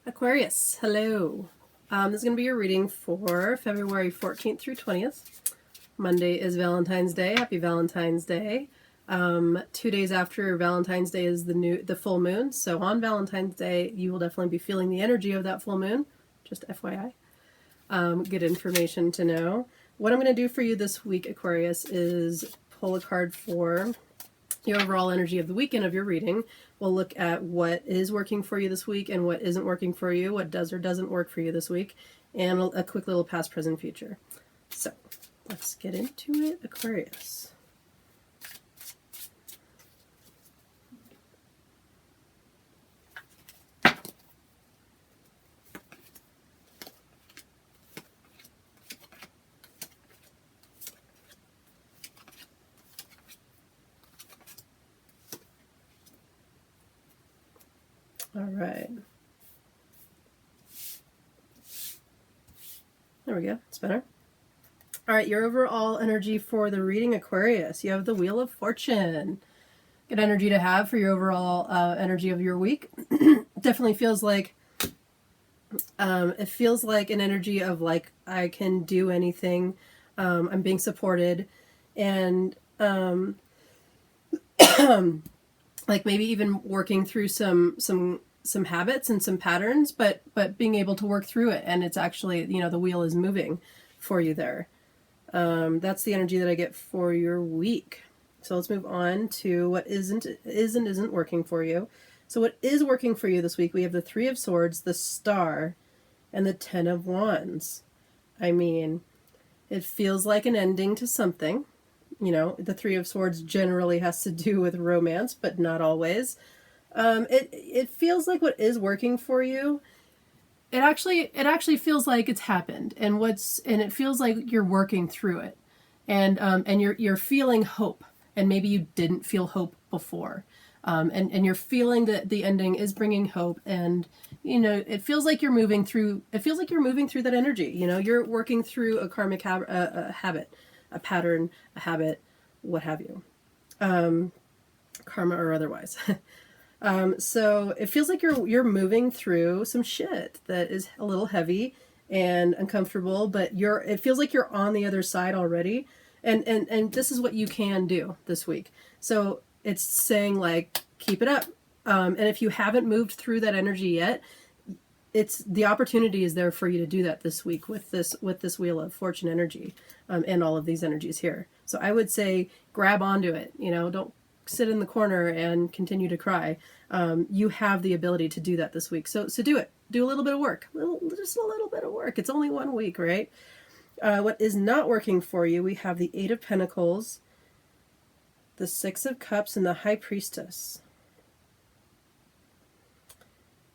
Aquarius, hello. This is going to be your reading for February 14th through 20th. Monday is Valentine's Day. Happy Valentine's Day. 2 days after Valentine's Day is the full moon. So on Valentine's Day, you will definitely be feeling the energy of that full moon. Just FYI. Good information to know. What I'm going to do for you this week, Aquarius, is pull a card for the overall energy of the weekend of your reading. We'll look at what is working for you this week and what isn't working for you, what does or doesn't work for you this week, and a quick little past, present, future. So let's get into it, Aquarius. All right. There we go. It's better. All right, your overall energy for the reading, Aquarius. You have the Wheel of Fortune. Good energy to have for your overall energy of your week. Definitely feels like it feels like an energy of like I can do anything. I'm being supported, and like maybe even working through some habits and some patterns, but being able to work through it, and it's actually, you know, the wheel is moving for you there. That's the energy that I get for your week. So let's move on to what isn't working for you. So what is working for you this week? We have the Three of Swords, the Star, and the Ten of Wands. I mean, it feels like an ending to something. You know, the Three of Swords generally has to do with romance, but not always. It feels like what is working for you. It actually feels like it's happened, and it feels like you're working through it, and you're feeling hope, and maybe you didn't feel hope before, and you're feeling that the ending is bringing hope, and you know it feels like you're moving through. It feels like you're moving through that energy. You know, you're working through a karmic habit, a pattern, a habit, what have you, karma or otherwise. So it feels like you're moving through some shit that is a little heavy and uncomfortable, but it feels like you're on the other side already, and this is what you can do this week. So it's saying like keep it up, and if you haven't moved through that energy yet, it's the opportunity is there for you to do that this week with this Wheel of Fortune energy, and all of these energies here. So I would say grab onto it. You know, don't sit in the corner and continue to cry. You have the ability to do that this week. So do it. Do a little bit of work. Just a little bit of work. It's only 1 week, right? What is not working for you, we have the Eight of Pentacles, the Six of Cups, and the High Priestess.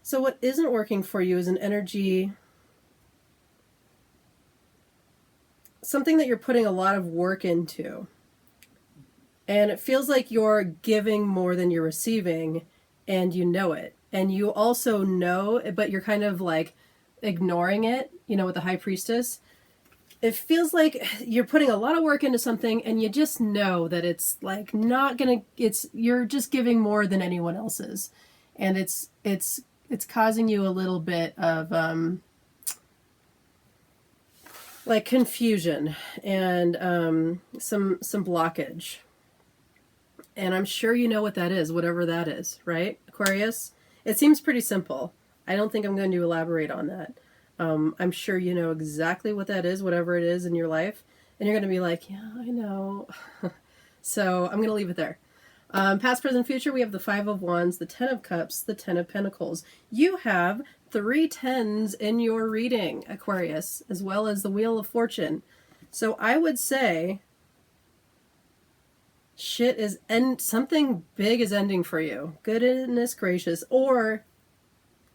So what isn't working for you is an energy, something that you're putting a lot of work into. And it feels like you're giving more than you're receiving, and you know it. And you also know, but you're kind of like ignoring it, you know, with the High Priestess. It feels like you're putting a lot of work into something, and you just know that it's like not gonna, you're just giving more than anyone else is. And it's causing you a little bit of like confusion and some blockage. And I'm sure you know what that is, whatever that is, right, Aquarius? It seems pretty simple. I don't think I'm going to elaborate on that. I'm sure you know exactly what that is, whatever it is in your life. And you're going to be like, yeah, I know. So I'm going to leave it there. Past, present, future, we have the Five of Wands, the Ten of Cups, the Ten of Pentacles. You have 3 tens in your reading, Aquarius, as well as the Wheel of Fortune. So I would say shit is something big is ending for you. Goodness gracious. Or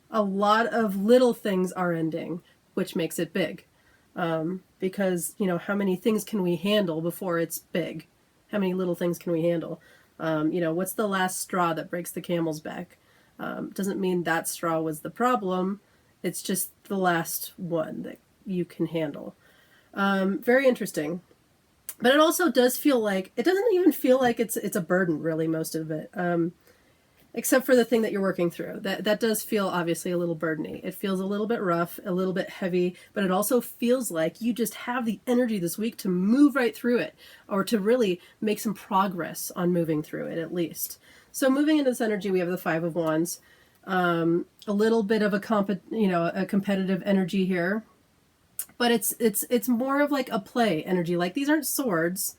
a lot of little things are ending, which makes it big. Because, you know, how many things can we handle before it's big? How many little things can we handle? You know, what's the last straw that breaks the camel's back? Doesn't mean that straw was the problem. It's just the last one that you can handle. Very interesting. But it also does feel like, it doesn't even feel like it's a burden, really, most of it. except for the thing that you're working through. That does feel obviously a little burdeny. It feels a little bit rough, a little bit heavy, but it also feels like you just have the energy this week to move right through it, or to really make some progress on moving through it at least. So moving into this energy, we have the Five of Wands. A little bit of a competitive energy here, but it's more of like a play energy. Like, these aren't swords.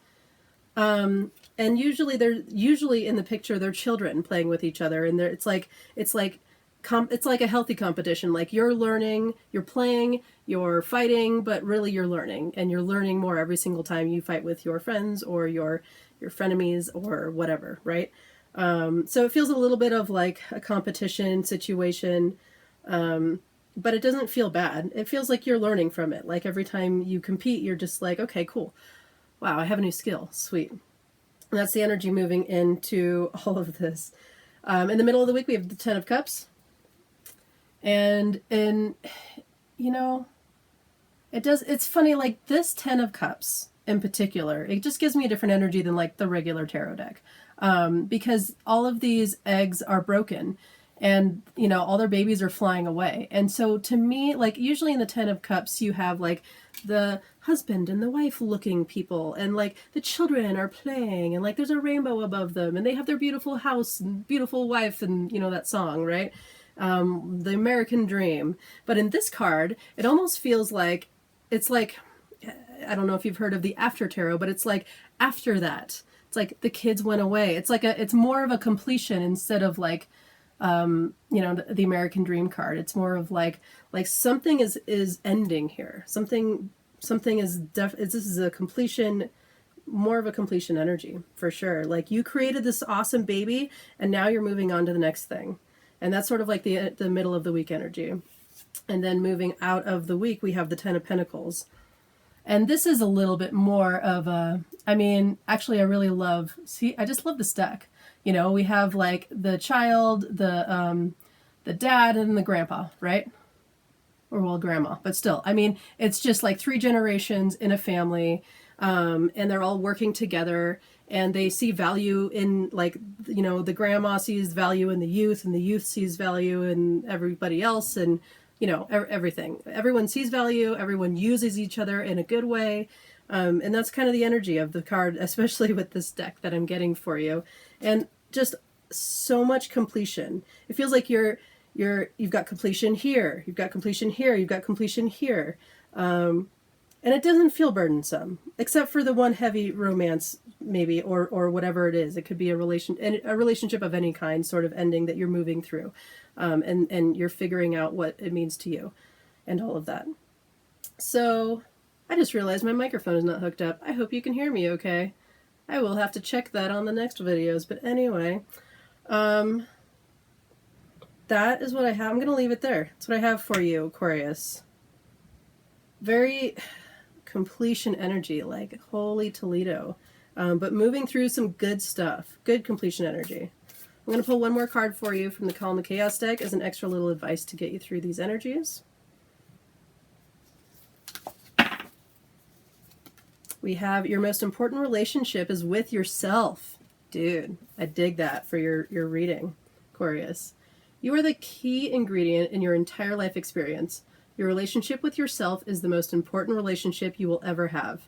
And usually in the picture, they're children playing with each other, and it's like a healthy competition. Like, you're learning, you're playing, you're fighting, but really you're learning, and you're learning more every single time you fight with your friends or your frenemies or whatever, right? So it feels a little bit of like a competition situation, but it doesn't feel bad. It feels like you're learning from it. Like, every time you compete, you're just like, okay, cool. Wow, I have a new skill. Sweet. And that's the energy moving into all of this. In the middle of the week, we have the Ten of Cups. And it's funny, like, this Ten of Cups in particular, it just gives me a different energy than like the regular tarot deck. Because all of these eggs are broken, and all their babies are flying away. And so to me, like, usually in the Ten of Cups, you have like the husband and the wife looking people, and like the children are playing, and like there's a rainbow above them, and they have their beautiful house and beautiful wife, and that song, right? The American dream. But in this card, it almost feels like it's like, I don't know if you've heard of the After Tarot, but it's like after that. It's like the kids went away. It's more of a completion instead of like, the American Dream card. It's more of like something is ending here. Something is this is a completion, more of a completion energy for sure. Like, you created this awesome baby, and now you're moving on to the next thing. And that's sort of like the middle of the week energy. And then moving out of the week, we have the Ten of Pentacles. And this is a little bit more of a, actually, I just love this deck. We have like the child, the dad, and the grandpa, right? Or, well, grandma, but still, it's just like 3 generations in a family, and they're all working together, and they see value in, like, the grandma sees value in the youth, and the youth sees value in everybody else, and everything. Everyone sees value, everyone uses each other in a good way. And that's kind of the energy of the card, especially with this deck that I'm getting for you. And just so much completion. It feels like you've got completion here, you've got completion here, you've got completion here. And it doesn't feel burdensome, except for the one heavy romance, maybe, or whatever it is. It could be a relationship of any kind, sort of ending that you're moving through. And you're figuring out what it means to you and all of that. So I just realized my microphone is not hooked up. I hope you can hear me okay. I will have to check that on the next videos. But anyway, that is what I have. I'm going to leave it there. That's what I have for you, Aquarius. Very completion energy, like holy Toledo. But moving through some good stuff. Good completion energy. I'm going to pull one more card for you from the Calm the Chaos deck as an extra little advice to get you through these energies. We have your most important relationship is with yourself. Dude, I dig that for your reading, Aquarius. You are the key ingredient in your entire life experience. Your relationship with yourself is the most important relationship you will ever have.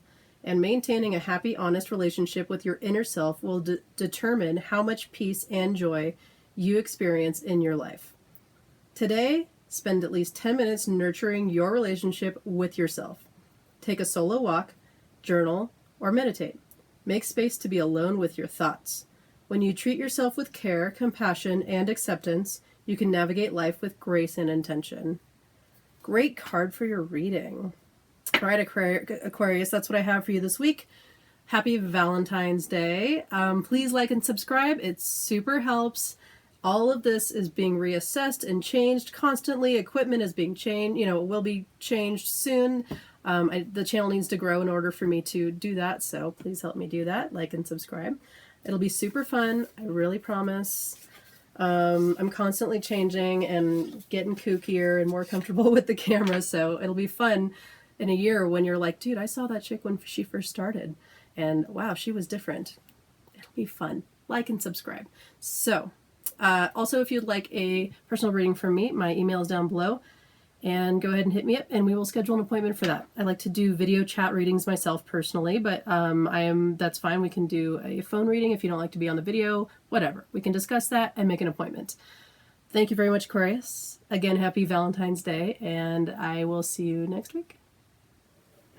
And maintaining a happy, honest relationship with your inner self will determine how much peace and joy you experience in your life. Today, spend at least 10 minutes nurturing your relationship with yourself. Take a solo walk, journal, or meditate. Make space to be alone with your thoughts. When you treat yourself with care, compassion, and acceptance, you can navigate life with grace and intention. Great card for your reading. All right, Aquarius, that's what I have for you this week. Happy Valentine's Day. Please like and subscribe. It super helps. All of this is being reassessed and changed constantly. Equipment is being changed. It will be changed soon. The channel needs to grow in order for me to do that, so please help me do that. Like and subscribe. It'll be super fun. I really promise. I'm constantly changing and getting kookier and more comfortable with the camera, so it'll be fun in a year when you're like, dude, I saw that chick when she first started, and wow, she was different. It'll be fun. Like and subscribe. So, Also, if you'd like a personal reading from me, my email is down below. And go ahead and hit me up and we will schedule an appointment for that. I like to do video chat readings myself personally, but that's fine. We can do a phone reading if you don't like to be on the video, whatever. We can discuss that and make an appointment. Thank you very much, Aquarius. Again, happy Valentine's Day, and I will see you next week.